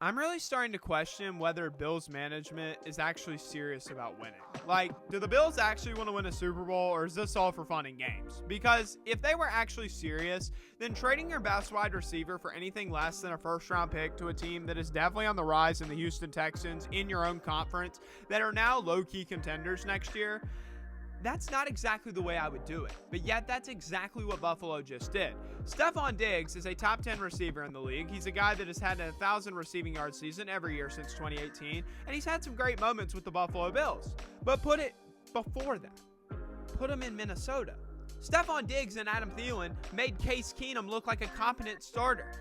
I'm really starting to question whether Bills management is actually serious about winning. Like, do the Bills actually want to win a Super Bowl, or is this all for fun and games? Because if they were actually serious, then trading your best wide receiver for anything less than a first-round pick to a team that is definitely on the rise in the Houston Texans in your own conference that are now low-key contenders next year, that's not exactly the way I would do it, but yet that's exactly what Buffalo just did. Stefon Diggs is a top 10 receiver in the league. He's a guy that has had a 1,000 receiving yard season every year since 2018, and he's had some great moments with the Buffalo Bills. But put it before that. Put him in Minnesota. Stefon Diggs and Adam Thielen made Case Keenum look like a competent starter.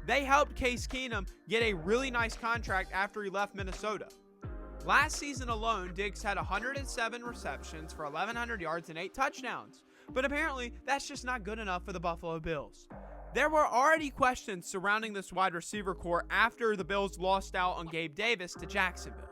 They helped Case Keenum get a really nice contract after he left Minnesota. Last season alone, Diggs had 107 receptions for 1,100 yards and 8 touchdowns. But apparently, that's just not good enough for the Buffalo Bills. There were already questions surrounding this wide receiver core after the Bills lost out on Gabe Davis to Jacksonville.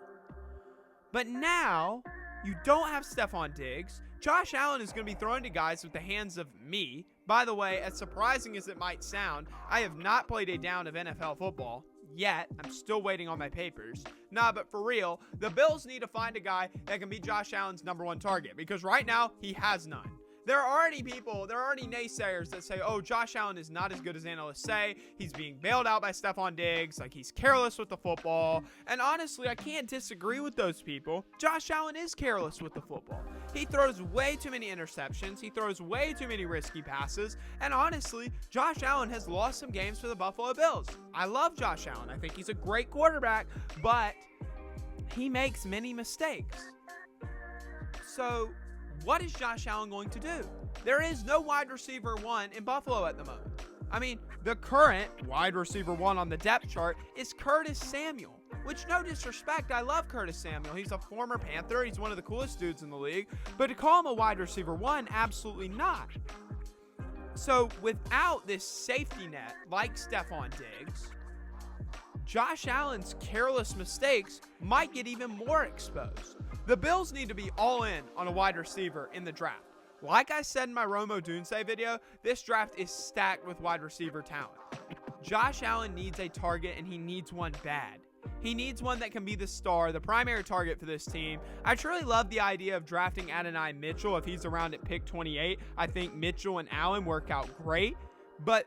But now, you don't have Stefon Diggs. Josh Allen is going to be throwing to guys with the hands of me. By the way, as surprising as it might sound, I have not played a down of NFL football. Yet, I'm still waiting on my papers. Nah, but for real, the Bills need to find a guy that can be Josh Allen's number one target, because right now, he has none. There are already naysayers that say, oh, Josh Allen is not as good as analysts say. He's being bailed out by Stefon Diggs. Like, he's careless with the football. And honestly, I can't disagree with those people. Josh Allen is careless with the football. He throws way too many interceptions. He throws way too many risky passes. And honestly, Josh Allen has lost some games for the Buffalo Bills. I love Josh Allen. I think he's a great quarterback, but he makes many mistakes. So what is Josh Allen going to do? There is no wide receiver one in Buffalo at the moment. I mean, the current wide receiver one on the depth chart is Curtis Samuel, which, no disrespect, I love Curtis Samuel. He's a former Panther. He's one of the coolest dudes in the league. But to call him a wide receiver one, absolutely not. So without this safety net like Stefon Diggs, Josh Allen's careless mistakes might get even more exposed. The Bills need to be all in on a wide receiver in the draft. Like I said in my Romo Doomsday video, this draft is stacked with wide receiver talent. Josh Allen needs a target, and he needs one bad. He needs one that can be the star, the primary target for this team. I truly love the idea of drafting Adonai Mitchell if he's around at pick 28. I think Mitchell and Allen work out great, but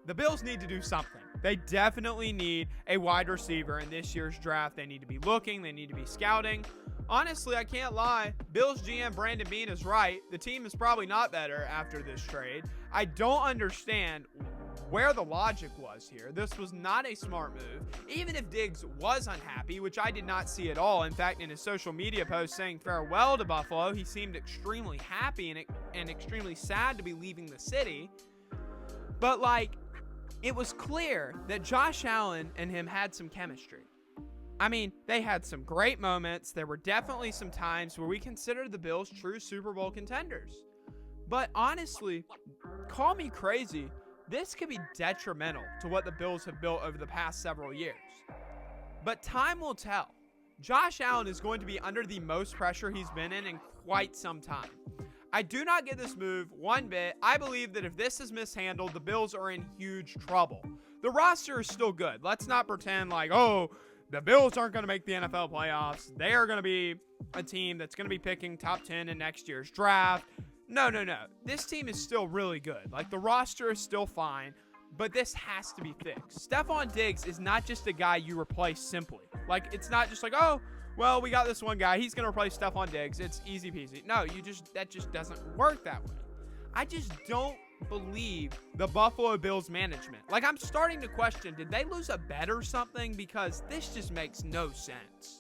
the Bills need to do something. They definitely need a wide receiver in this year's draft. They need to be looking. They need to be scouting. Honestly, I can't lie. Bills GM Brandon Beane is right. The team is probably not better after this trade. I don't understand where the logic was here. This was not a smart move. Even if Diggs was unhappy, which I did not see at all. In fact, in his social media post saying farewell to Buffalo, he seemed extremely happy and extremely sad to be leaving the city. But, it was clear that Josh Allen and him had some chemistry. I mean, they had some great moments. There were definitely some times where we considered the Bills true Super Bowl contenders. But honestly, call me crazy, this could be detrimental to what the Bills have built over the past several years. But time will tell. Josh Allen is going to be under the most pressure he's been in quite some time. I do not get this move one bit. I believe that if this is mishandled, the Bills are in huge trouble. The roster is still good. Let's not pretend like, the Bills aren't going to make the NFL playoffs. They are going to be a team that's going to be picking top 10 in next year's draft. No. This team is still really good. The roster is still fine, but this has to be fixed. Stefon Diggs is not just a guy you replace simply. It's not just we got this one guy. He's going to replace Stefon Diggs. It's easy peasy. No, that just doesn't work that way. I just don't believe the Buffalo Bills management. I'm starting to question, did they lose a bet or something? Because this just makes no sense.